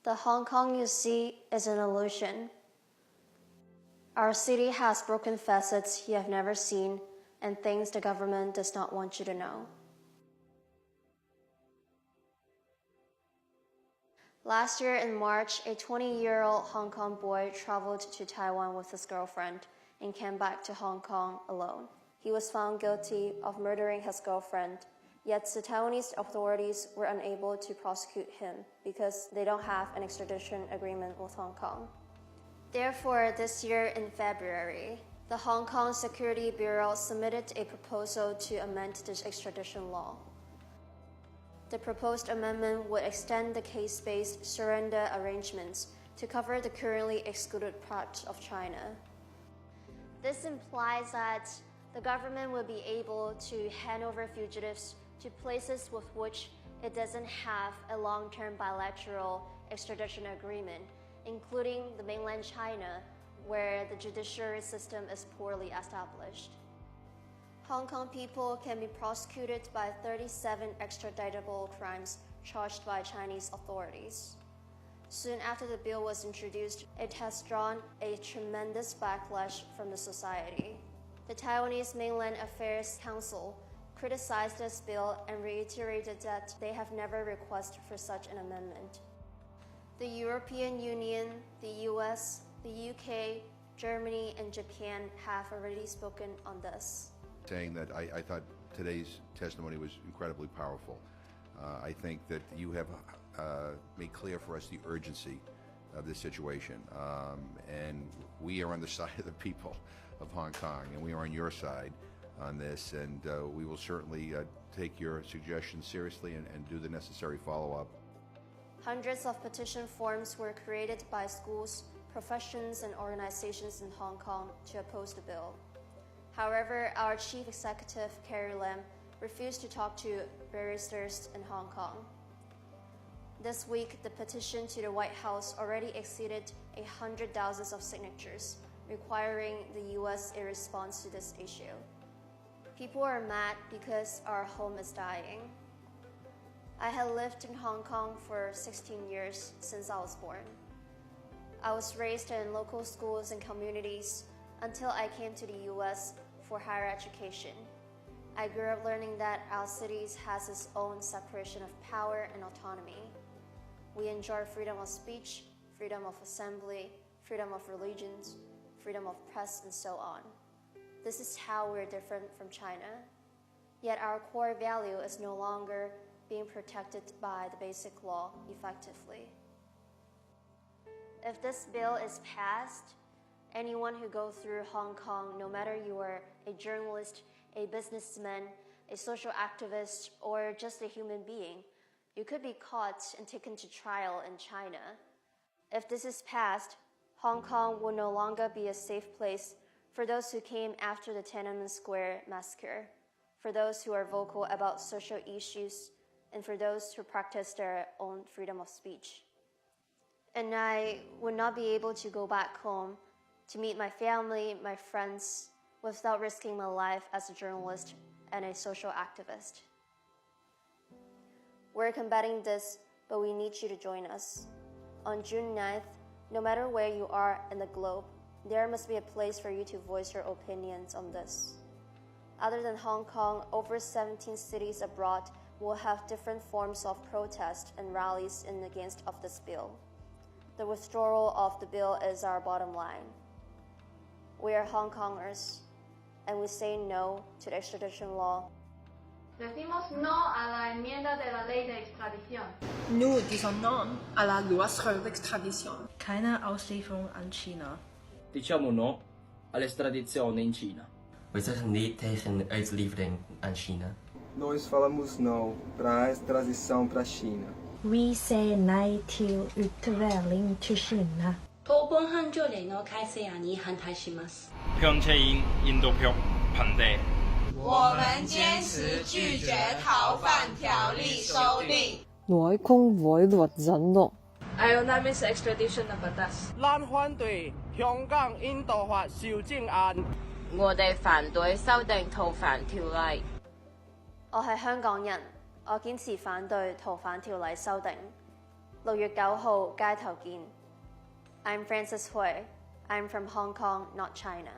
The Hong Kong you see is an illusion. Our city has broken facets you have never seen and things the government does not want you to know. Last year in March, a 20-year-old Hong Kong boy traveled to Taiwan with his girlfriend and came back to Hong Kong alone. He was found guilty of murdering his girlfriend, yet the Taiwanese authorities were unable to prosecute him because they don't have an extradition agreement with Hong Kong. Therefore, this year in February, the Hong Kong Security Bureau submitted a proposal to amend the extradition law. The proposed amendment would extend the case-based surrender arrangements to cover the currently excluded part of China. This implies that the government will be able to hand over fugitives to places with which it doesn't have a long-term bilateral extradition agreement, including the mainland China, where the judiciary system is poorly established. Hong Kong people can be prosecuted by 37 extraditable crimes charged by Chinese authorities. Soon after the bill was introduced, it has drawn a tremendous backlash from the society. The Taiwanese Mainland Affairs Council criticized this bill and reiterated that they have never requested for such an amendment. The European Union, the US, the UK, Germany, and Japan have already spoken on this. Saying that I thought today's testimony was incredibly powerful. I think that you have made clear for us the urgency of this situation. And we are on the side of the people of Hong Kong, and we are on your side on this, and we will certainly take your suggestions seriously and do the necessary follow-up. Hundreds of petition forms were created by schools, professions, and organizations in Hong Kong to oppose the bill. However, our chief executive, Carrie Lam, refused to talk to barristers in Hong Kong. This week, the petition to the White House already exceeded 100,000 of signatures, requiring the US a response to this issue. People are mad because our home is dying. I had lived in Hong Kong for 16 years since I was born. I was raised in local schools and communities until I came to the US for higher education. I grew up learning that our city has its own separation of power and autonomy. We enjoy freedom of speech, freedom of assembly, freedom of religions, freedom of press, and so on. This is how we're different from China. Yet our core value is no longer being protected by the basic law effectively. If this bill is passed, anyone who goes through Hong Kong, no matter you are a journalist, a businessman, a social activist, or just a human being, you could be caught and taken to trial in China. If this is passed, Hong Kong will no longer be a safe place for those who came after the Tiananmen Square massacre, for those who are vocal about social issues, and for those who practice their own freedom of speech. And I would not be able to go back home to meet my family, my friends, without risking my life as a journalist and a social activist. We're combating this, but we need you to join us. On June 9th, no matter where you are in the globe, there must be a place for you to voice your opinions on this. Other than Hong Kong, over 17 cities abroad will have different forms of protest and rallies in against of this bill. The withdrawal of the bill is our bottom line. We are Hong Kongers, and we say no to the extradition law. Decimos no a la enmienda de la ley de extradición. Nous disons non à la loi sur l'extradition. Keine Auslieferung an China. Diciamo no all'estradizione in Cina. We zeggen nee tegen uitlevering aan China. Nós falamos não para a extradição para a China. We say no to utlämning to China. 当本犯条例の改正案に反対します。強制引渡票反對。我們堅持拒絕逃犯條例修訂。外公委律人咯。Ayaw namin sa extradition na batas. 爛反對香港引渡法修正案。我哋反對修訂逃犯條例。我係香港人，我堅持反對逃犯條例修訂。6月9號街頭見。I'm Frances Hui. I'm from Hong Kong, not China.